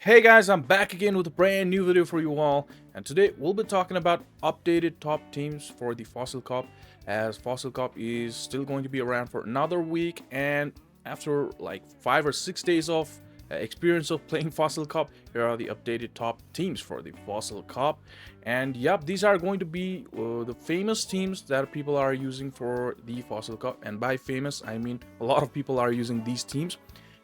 Hey guys, I'm back again with a brand new video for you all, and today we'll be talking about updated top teams for the Fossil Cup, as Fossil Cup is still going to be around for another week, and after like 5 or 6 days of experience of playing Fossil Cup, here are the updated top teams for the Fossil Cup. And yep, these are going to be the famous teams that people are using for the Fossil Cup, and by famous I mean a lot of people are using these teams.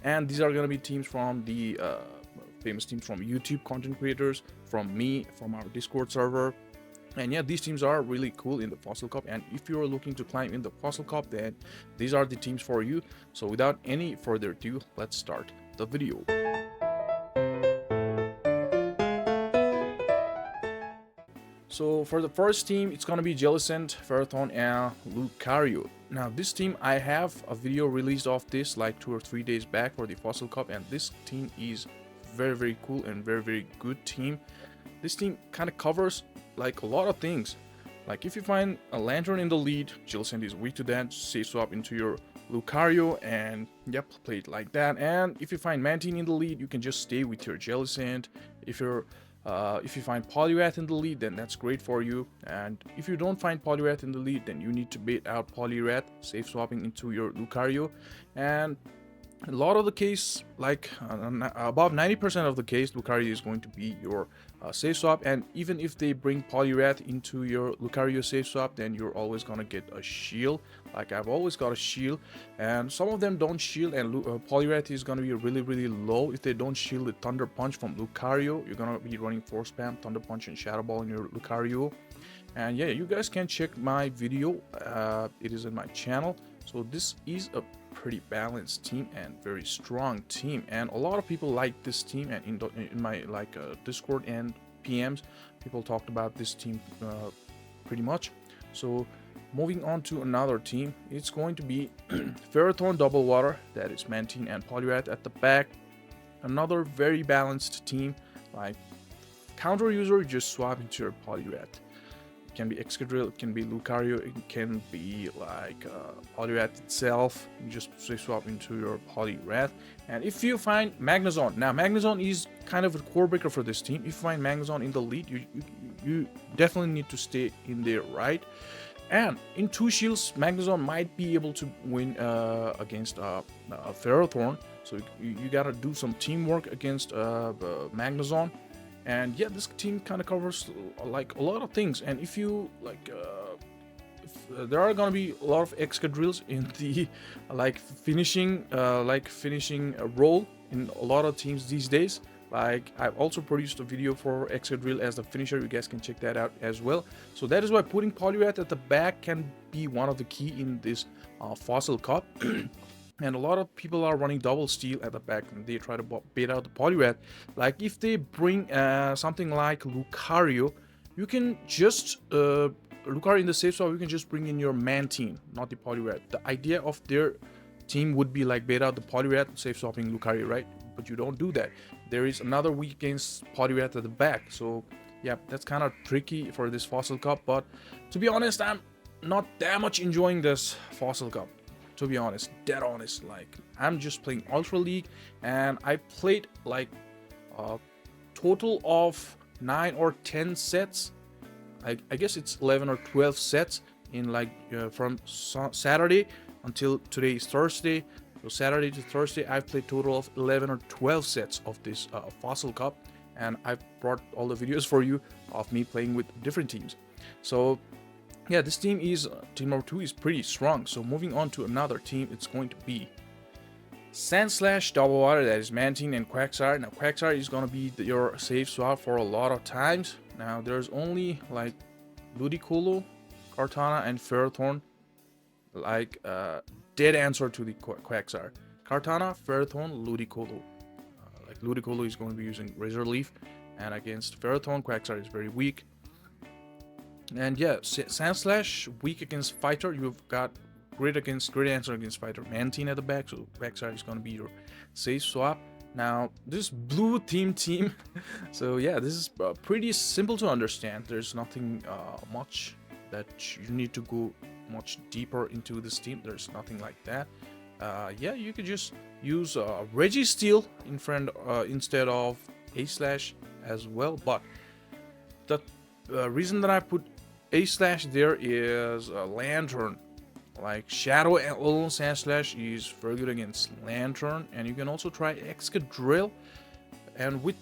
And these are going to be teams from the famous teams from YouTube content creators, from me, from our Discord server. And yeah, these teams are really cool in the Fossil Cup, and if you're looking to climb in the Fossil Cup, then these are the teams for you. So without any further ado, let's start the video. So for the first team, it's gonna be Jellicent, Ferrothorn, and Lucario. Now this team, I have a video released of this like 2 or 3 days back for the Fossil Cup, and this team is very cool and very good team. This team kind of covers like a lot of things. Like if you find a Lantern in the lead, Jellicent is weak to that, safe swap into your Lucario and yep, play it like that. And if you find Mantine in the lead, you can just stay with your Jellicent. If you find Poliwrath in the lead, then that's great for you. And if you don't find Poliwrath in the lead, then you need to bait out Poliwrath, safe swapping into your Lucario. And a lot of the case, like above 90% of the case, Lucario is going to be your safe swap. And even if they bring Poliwrath into your Lucario safe swap, then you're always gonna get a shield. Like I've always got a shield, and some of them don't shield, and Poliwrath is gonna be really low if they don't shield the Thunder Punch from Lucario. You're gonna be running Force Spam, Thunder Punch, and Shadow Ball in your Lucario. And yeah, you guys can check my video. It is in my channel. So this is a pretty balanced team and very strong team, and a lot of people like this team. And in my Discord and PMs, people talked about this team pretty much. So moving on to another team, it's going to be Ferrothorn Double Water, that is Mantine and Poliwrath at the back. Another very balanced team. Like counter user, just swap into your Poliwrath. It can be Excadrill, it can be Lucario, it can be like Poliwrath itself. You just swap into your Poliwrath. And if you find Magnezone, now Magnezone is kind of a core breaker for this team. If you find Magnezone in the lead, you definitely need to stay in there, right? And in 2 shields, Magnezone might be able to win against Ferrothorn. So you gotta do some teamwork against Magnezone. And yeah, this team kind of covers like a lot of things. And if you like, there are gonna be a lot of Excadrills in the finishing role in a lot of teams these days. Like I've also produced a video for Excadrill as the finisher. You guys can check that out as well. So that is why putting Poliwrath at the back can be one of the key in this Fossil Cup. And a lot of people are running double steal at the back, and they try to bait out the Poliwrath. Like if they bring something like Lucario, you can just Lucario in the safe swap. You can just bring in your Mantine, not the Poliwrath. The idea of their team would be like bait out the Poliwrath, safe swapping Lucario, right? But you don't do that. There is another weak against Poliwrath at the back, so yeah, that's kind of tricky for this Fossil Cup. But to be honest, I'm not that much enjoying this Fossil Cup. To be honest, dead honest, like I'm just playing Ultra League, and I played like a total of 9 or 10 sets. I guess it's 11 or 12 sets in like from Saturday until today is Thursday. So Saturday to Thursday, I've played total of 11 or 12 sets of this Fossil Cup, and I've brought all the videos for you of me playing with different teams. So yeah, this team is team number 2 is pretty strong. So moving on to another team, it's going to be Sandslash Double Water, that is Mantine and Quagsire. Now Quagsire is going to be your safe swap for a lot of times. Now there's only like Ludicolo, Kartana, and Ferrothorn like dead answer to the Quagsire. Kartana, Ferrothorn, Ludicolo. Like Ludicolo is going to be using Razor Leaf, and against Ferrothorn, Quagsire is very weak. And yeah, Sandslash weak against fighter. You've got great answer against fighter. Mantine at the back, so backside is going to be your safe swap. Now this blue team, so yeah, this is pretty simple to understand. There's nothing much that you need to go much deeper into this team. There's nothing like that. Yeah, you could just use Registeel in front instead of A-Slash as well, but the reason that I put A-Slash there is Lantern. Like Shadow and Alone Sandslash is very good against Lantern, and you can also try Excadrill. And with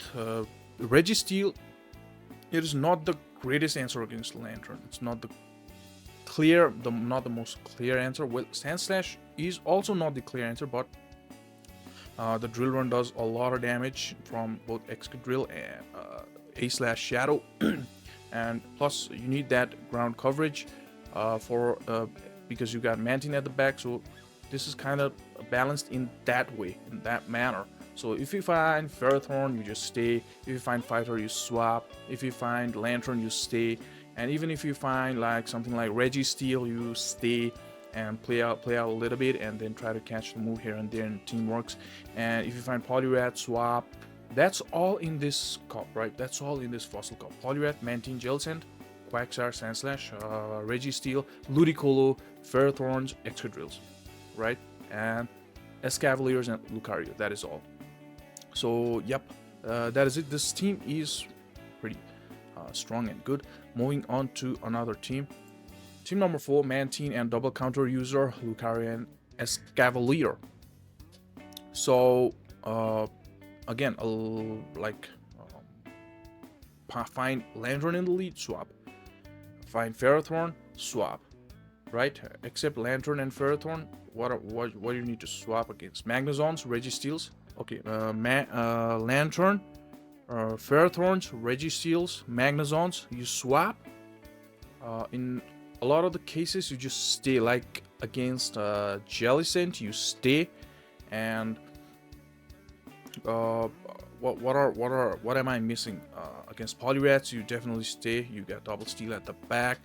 Registeel, it is not the greatest answer against Lantern. It's not the most clear answer. Well, Sandslash is also not the clear answer, but the Drill Run does a lot of damage from both Excadrill and A-Slash Shadow, and plus you need that ground coverage because you got Mantine at the back, so this is kind of balanced in that way, in that manner. So if you find Ferrothorn, you just stay. If you find Fighter, you swap. If you find Lantern, you stay. And even if you find like something like Registeel, you stay and play out a little bit, and then try to catch the move here and there, and team works. And if you find Poliwrath, swap. That's all in this cup, right? That's all in this fossil cup. Poliwrath, Mantine, Jellicent, Quagsire, Sandslash, Registeel, Ludicolo, Ferrothorns, Excadrills, right? And Escavaliers and Lucario. That is all. So, yep, that is it. This team is pretty strong and good. Moving on to another team. Team number 4, Mantine and double counter user, Lucario and Escavalier. So, again, find Lantern in the lead, swap. Find Ferrothorn, swap. Right? Except Lantern and Ferrothorn, what do you need to swap against? Magnezones, Registeels. Okay, Lantern, Ferrothorns, Registeels, Magnezones, you swap. In a lot of the cases, you just stay. Like against Jellicent, you stay. And what am I missing? Against Poliwraths, you definitely stay. You got Double Steel at the back,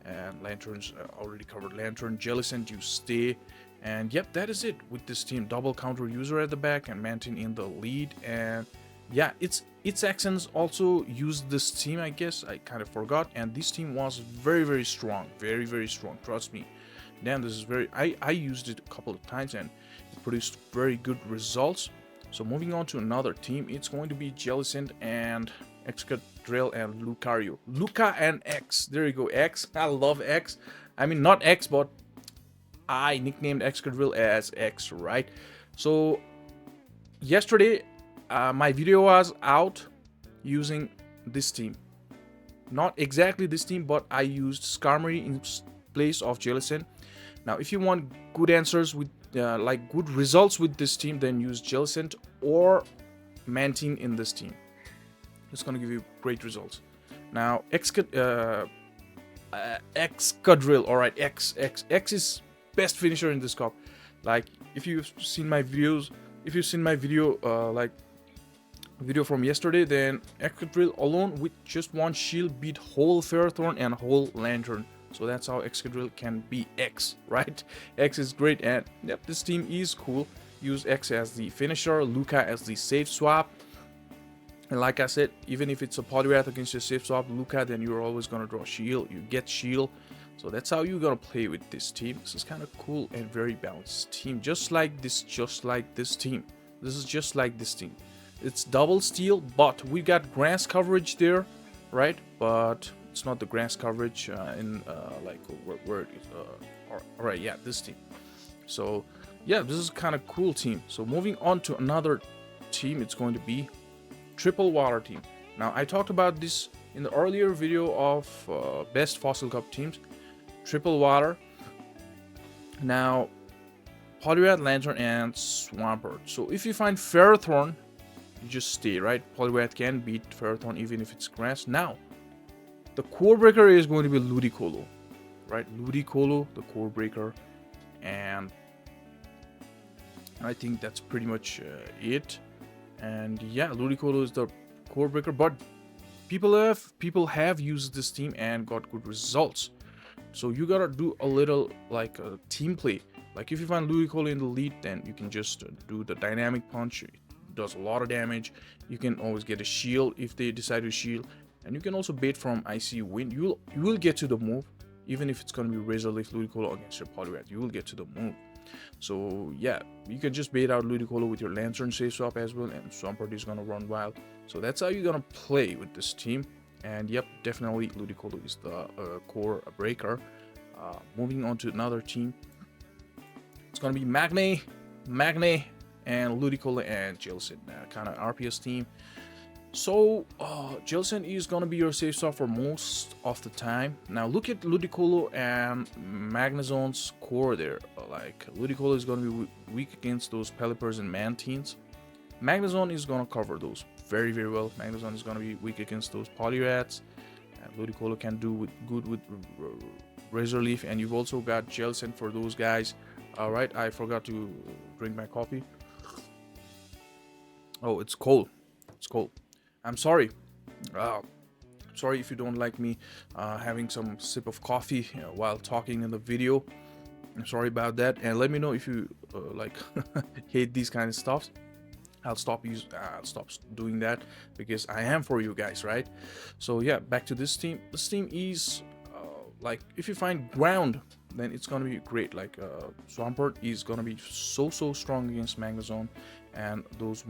and Lanterns already covered. Lantern, Jellicent, you stay. And yep, that is it with this team. Double counter user at the back and Mantine in the lead. And yeah, its accents also used this team, I guess. I kind of forgot. And this team was very, very strong. Very, very strong. Trust me. Damn, this is very... I used it a couple of times and it produced very good results. So moving on to another team, it's going to be Jellicent and Excadrill and Lucario. Luca and X. There you go, X. I love X. I mean, not X, but I nicknamed Excadrill as X, right? So yesterday, my video was out using this team. Not exactly this team, but I used Skarmory in place of Jellicent. Now, if you want good answers with good results with this team, then use Jellicent or Mantine in this team. It's gonna give you great results. Now, Excadrill. All right, X is best finisher in this cup. Like, if you've seen my videos, if you've seen my video, video from yesterday, then Excadrill alone with just one shield beat whole Ferrothorn and whole Lantern. So that's how Excadrill can be X, right? X is great, and yep, this team is cool. Use X as the finisher, Luca as the safe swap. And like I said, even if it's a Poliwrath against your safe swap Luca, then you're always gonna draw shield. You get shield. So that's how you're gonna play with this team. This is kind of cool and very balanced team. Just like this team. This is just like this team. It's double steel, but we got grass coverage there, right? But it's not the grass coverage where it is. Alright, yeah, this team. So yeah, this is kind of cool team. So moving on to another team, it's going to be Triple Water team. Now, I talked about this in the earlier video of best Fossil Cup teams. Triple Water. Now, Poliwrath, Lantern, and Swampert. So if you find Ferrothorn, you just stay, right? Poliwrath can beat Ferrothorn even if it's grass. Now, the core breaker is going to be Ludicolo, right? Ludicolo, the core breaker, and I think that's pretty much it. And yeah, Ludicolo is the core breaker, but people have used this team and got good results. So you gotta do a little like a team play. Like if you find Ludicolo in the lead, then you can just do the dynamic punch. It does a lot of damage. You can always get a shield if they decide to shield, and you can also bait from Icy Wind. You will get to the move, even if it's gonna be Razor Leaf Ludicolo against your Poliwrath. You will get to the move. So yeah, you can just bait out Ludicolo with your Lantern Safe Swap as well, and Swampert is gonna run wild. So that's how you're gonna play with this team. And yep, definitely Ludicolo is the core breaker. Moving on to another team, it's gonna be Magne, and Ludicolo and Jellicent, kind of RPS team. So Jellicent is gonna be your safe swap for most of the time. Now look at Ludicolo and Magnezone's core there. Like Ludicolo is gonna be weak against those Pelipers and Mantines. Magnezone is gonna cover those very well. Magnezone is gonna be weak against those Polyrats. And Ludicolo can do good with Razor Leaf, and you've also got Jellicent for those guys. Alright, I forgot to drink my coffee. Oh, it's cold. It's cold. I'm sorry. Sorry if you don't like me having some sip of coffee while talking in the video. I'm sorry about that. And let me know if you like hate these kind of stuff. I'll stop doing that, because I am for you guys, right? So yeah, back to this team. This team is like, if you find ground, then it's gonna be great. Like Swampert is gonna be so strong against Magnezone, and those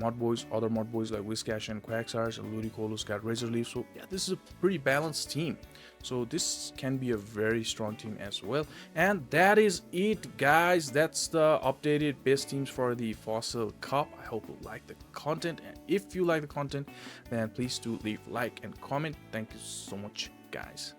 other mod boys like Whiscash and Quagsires and Ludicolo's got Razor Leaf. So yeah, this is a pretty balanced team. So this can be a very strong team as well. And that is it, guys. That's the updated best teams for the Fossil Cup. I hope you like the content, and if you like the content, then please do leave a like and comment. Thank you so much, guys.